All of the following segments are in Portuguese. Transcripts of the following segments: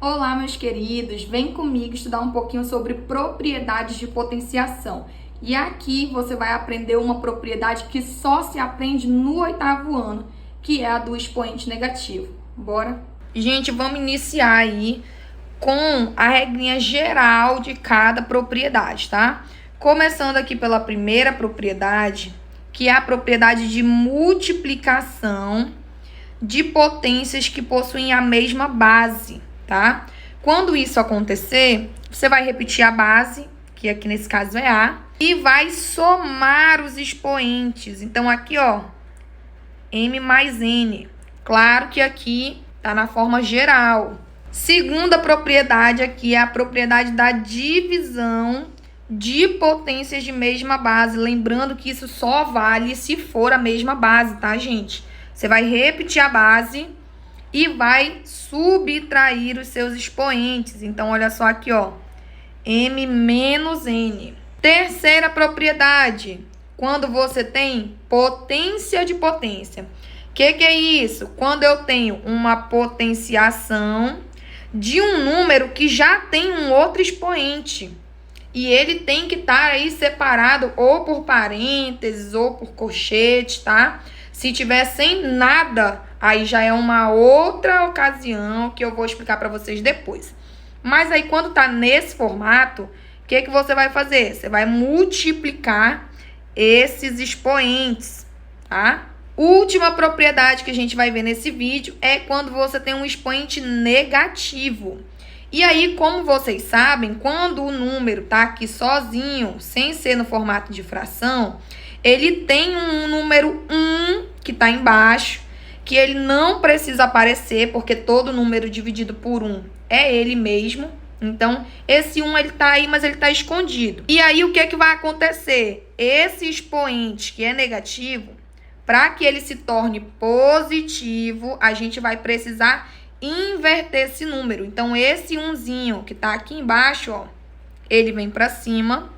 Olá, meus queridos, vem comigo estudar um pouquinho sobre propriedades de potenciação. E aqui você vai aprender uma propriedade que só se aprende no 8º ano, que é a do expoente negativo. Bora? Gente, vamos iniciar aí com a regrinha geral de cada propriedade, tá? Começando aqui pela primeira propriedade, que é a propriedade de multiplicação de potências que possuem a mesma base, tá? Quando isso acontecer, você vai repetir a base, que aqui nesse caso é A, e vai somar os expoentes. Então, aqui, ó, M mais N. Claro que aqui tá na forma geral. Segunda propriedade aqui é a propriedade da divisão de potências de mesma base. Lembrando que isso só vale se for a mesma base, tá, gente? Você vai repetir a base e vai subtrair os seus expoentes. Então, olha só aqui, ó. M menos N. Terceira propriedade, quando você tem potência de potência. O que é isso? Quando eu tenho uma potenciação de um número que já tem um outro expoente. E ele tem que estar aí separado ou por parênteses ou por colchete, tá? Se tiver sem nada, aí já é uma outra ocasião que eu vou explicar para vocês depois. Mas aí, quando tá nesse formato, o que você vai fazer? Você vai multiplicar esses expoentes, tá? Última propriedade que a gente vai ver nesse vídeo é quando você tem um expoente negativo. E aí, como vocês sabem, quando o número tá aqui sozinho, sem ser no formato de fração, ele tem um número 1 que tá embaixo, que ele não precisa aparecer, porque todo número dividido por 1 é ele mesmo. Então, esse 1 ele tá aí, mas ele tá escondido. E aí, o que que vai acontecer? Esse expoente que é negativo, para que ele se torne positivo, a gente vai precisar inverter esse número. Então, esse 1zinho que tá aqui embaixo, ó, ele vem para cima.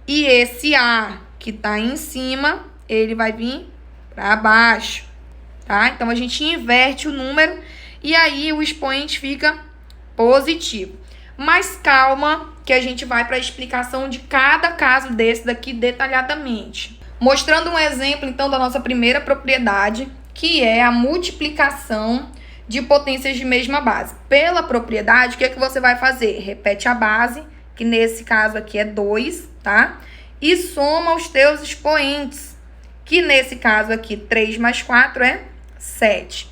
E esse A que tá em cima, ele vai vir para baixo, tá? Então, a gente inverte o número e aí o expoente fica positivo. Mas calma, que a gente vai para a explicação de cada caso desse daqui detalhadamente. Mostrando um exemplo, então, da nossa primeira propriedade, que é a multiplicação de potências de mesma base. Pela propriedade, o que é que você vai fazer? Repete a base, que nesse caso aqui é 2, tá? E soma os teus expoentes, que nesse caso aqui, 3 mais 4 é 7.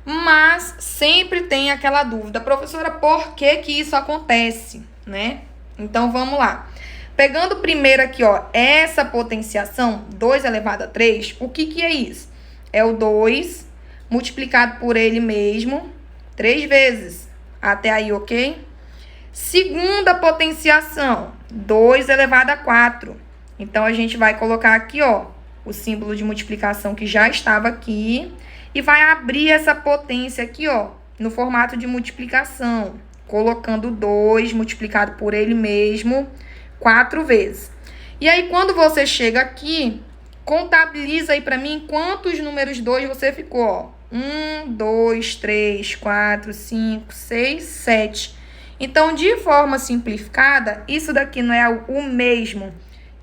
Mas sempre tem aquela dúvida, professora, por que que isso acontece, né? Então, vamos lá. Pegando primeiro aqui, ó, essa potenciação, 2 elevado a 3, o que que é isso? É o 2 multiplicado por ele mesmo 3 vezes. Até aí, ok? Segunda potenciação, 2 elevado a 4. Então, a gente vai colocar aqui, ó, o símbolo de multiplicação que já estava aqui e vai abrir essa potência aqui, ó, no formato de multiplicação, colocando 2 multiplicado por ele mesmo 4 vezes. E aí, quando você chega aqui, contabiliza aí para mim quantos números 2 você ficou, ó. 1, 2, 3, 4, 5, 6, 7. Então, de forma simplificada, isso daqui não é o mesmo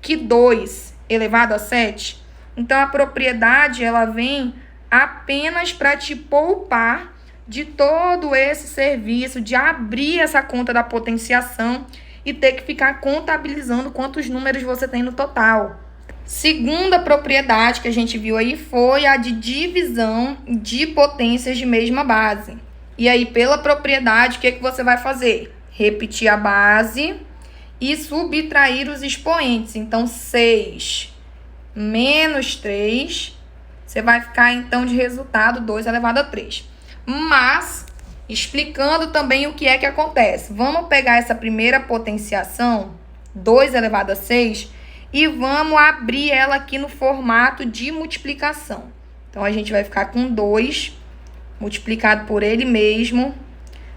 que 2 elevado a 7? Então, a propriedade, ela vem apenas para te poupar de todo esse serviço, de abrir essa conta da potenciação e ter que ficar contabilizando quantos números você tem no total. Segunda propriedade que a gente viu aí foi a de divisão de potências de mesma base. E aí, pela propriedade, o que que você vai fazer? Repetir a base e subtrair os expoentes. Então, 6 menos 3, você vai ficar, então, de resultado 2 elevado a 3. Mas, explicando também o que é que acontece. Vamos pegar essa primeira potenciação, 2 elevado a 6, e vamos abrir ela aqui no formato de multiplicação. Então, a gente vai ficar com 2 multiplicado por ele mesmo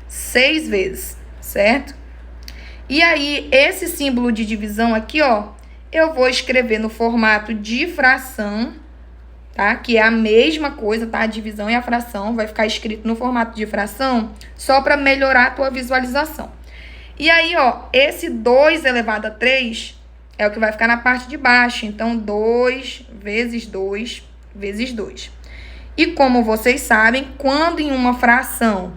6 vezes, certo? E aí, esse símbolo de divisão aqui, ó, eu vou escrever no formato de fração, tá? Que é a mesma coisa, tá? A divisão e a fração vai ficar escrito no formato de fração só para melhorar a tua visualização. E aí, ó, esse 2 elevado a 3 é o que vai ficar na parte de baixo. Então, 2 vezes 2 vezes 2. E como vocês sabem, quando em uma fração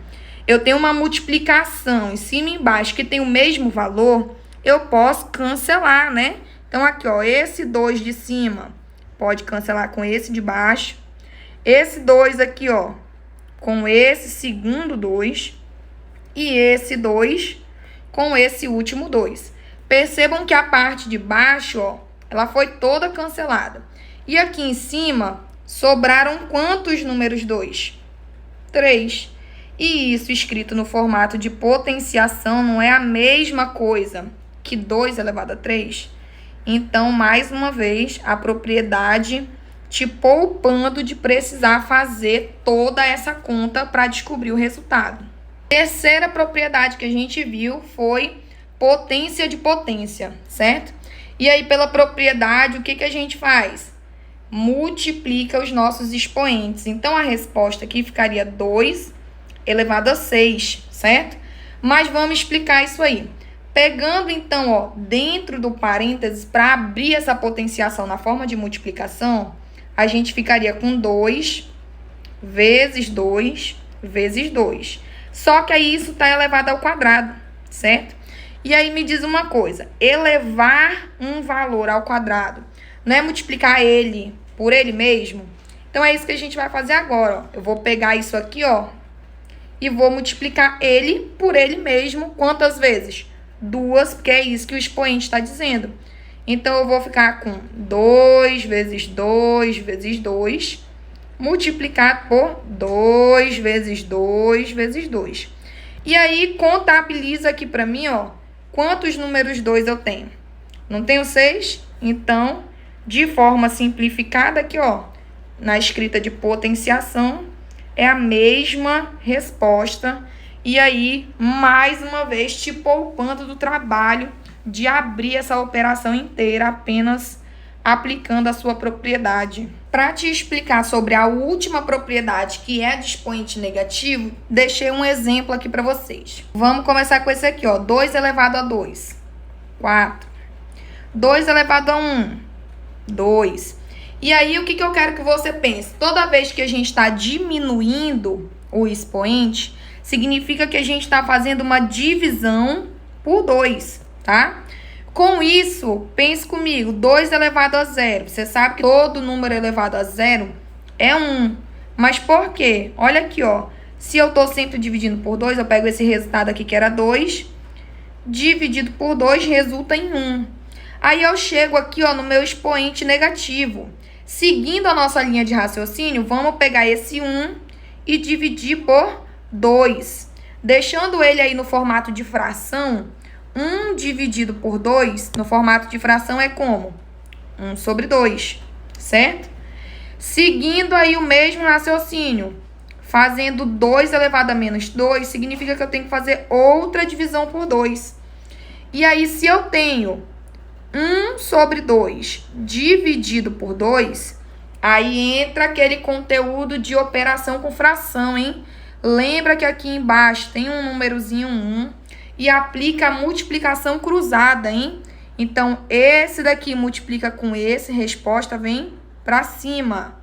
eu tenho uma multiplicação em cima e embaixo que tem o mesmo valor, eu posso cancelar, né? Então, aqui, ó, esse 2 de cima pode cancelar com esse de baixo. Esse 2 aqui, ó, com esse segundo 2. E esse 2 com esse último 2. Percebam que a parte de baixo, ó, ela foi toda cancelada. E aqui em cima, sobraram quantos números 2? 3. E isso escrito no formato de potenciação não é a mesma coisa que 2 elevado a 3? Então, mais uma vez, a propriedade te poupando de precisar fazer toda essa conta para descobrir o resultado. Terceira propriedade que a gente viu foi potência de potência, certo? E aí, pela propriedade, o que a gente faz? Multiplica os nossos expoentes. Então, a resposta aqui ficaria 2 elevado a 6, certo? Mas vamos explicar isso aí. Pegando, então, ó, dentro do parênteses, para abrir essa potenciação na forma de multiplicação, a gente ficaria com 2 vezes 2 vezes 2. Só que aí isso está elevado ao quadrado, certo? E aí me diz uma coisa, elevar um valor ao quadrado não é multiplicar ele por ele mesmo? Então é isso que a gente vai fazer agora, ó. Eu vou pegar isso aqui, ó, e vou multiplicar ele por ele mesmo. Quantas vezes? 2, porque é isso que o expoente está dizendo. Então, eu vou ficar com 2 vezes 2 vezes 2, multiplicado por 2 vezes 2 vezes 2. E aí, contabiliza aqui para mim, ó, quantos números 2 eu tenho? Não tenho 6? Então, de forma simplificada aqui, ó, na escrita de potenciação, é a mesma resposta. E aí, mais uma vez, te poupando do trabalho de abrir essa operação inteira apenas aplicando a sua propriedade. Para te explicar sobre a última propriedade, que é a de expoente negativo, deixei um exemplo aqui para vocês. Vamos começar com esse aqui, ó. 2 elevado a 2, 4. 2 elevado a 1, 2. E aí, o que eu quero que você pense? Toda vez que a gente está diminuindo o expoente, significa que a gente está fazendo uma divisão por 2, tá? Com isso, pense comigo, 2 elevado a 0. Você sabe que todo número elevado a 0 é 1. Mas por quê? Olha aqui, ó. Se eu estou sempre dividindo por 2, eu pego esse resultado aqui que era 2, dividido por 2 resulta em 1. Aí eu chego aqui, ó, no meu expoente negativo. Seguindo a nossa linha de raciocínio, vamos pegar esse 1 e dividir por 2. Deixando ele aí no formato de fração, 1 dividido por 2, no formato de fração, é como? 1 sobre 2, certo? Seguindo aí o mesmo raciocínio, fazendo 2 elevado a menos 2, significa que eu tenho que fazer outra divisão por 2. E aí, se eu tenho 1 sobre 2 dividido por 2, aí entra aquele conteúdo de operação com fração, hein? Lembra que aqui embaixo tem um númerozinho 1 e aplica a multiplicação cruzada, hein? Então, esse daqui multiplica com esse, resposta vem para cima.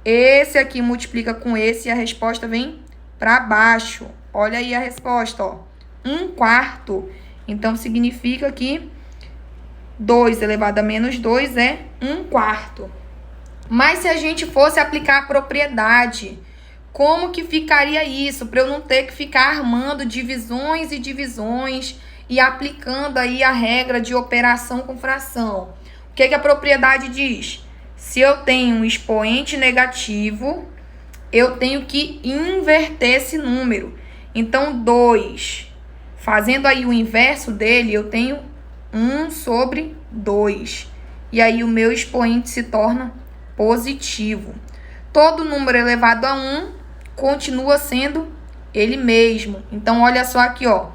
Esse aqui multiplica com esse e a resposta vem para baixo. Olha aí a resposta, ó. 1/4. Então, significa que 2 elevado a menos 2 é 1/4. Mas se a gente fosse aplicar a propriedade, como que ficaria isso? Para eu não ter que ficar armando divisões e divisões e aplicando aí a regra de operação com fração. O que a propriedade diz? Se eu tenho um expoente negativo, eu tenho que inverter esse número. Então, 2, fazendo aí o inverso dele, eu tenho 1 sobre 2. E aí o meu expoente se torna positivo. Todo número elevado a 1 continua sendo ele mesmo. Então, olha só aqui, ó.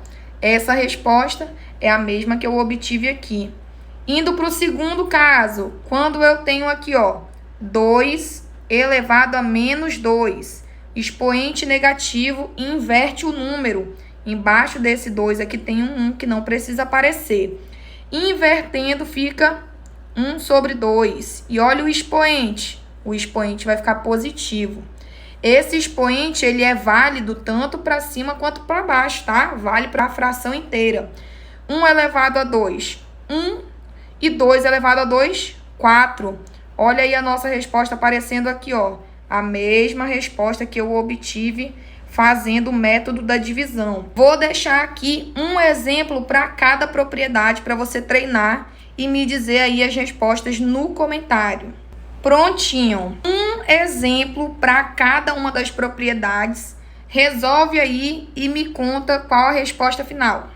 Essa resposta é a mesma que eu obtive aqui. Indo para o segundo caso, quando eu tenho aqui, ó, 2 elevado a menos 2. Expoente negativo, inverte o número. Embaixo desse 2 aqui tem um 1 que não precisa aparecer. Invertendo fica 1 sobre 2. E olha o expoente. O expoente vai ficar positivo. Esse expoente, ele é válido tanto para cima quanto para baixo, tá? Vale para a fração inteira. 1 elevado a 2, 1. E 2 elevado a 2, 4. Olha aí a nossa resposta aparecendo aqui, ó. A mesma resposta que eu obtive fazendo o método da divisão. Vou deixar aqui um exemplo para cada propriedade para você treinar e me dizer aí as respostas no comentário. Prontinho. Um exemplo para cada uma das propriedades. Resolve aí e me conta qual a resposta final.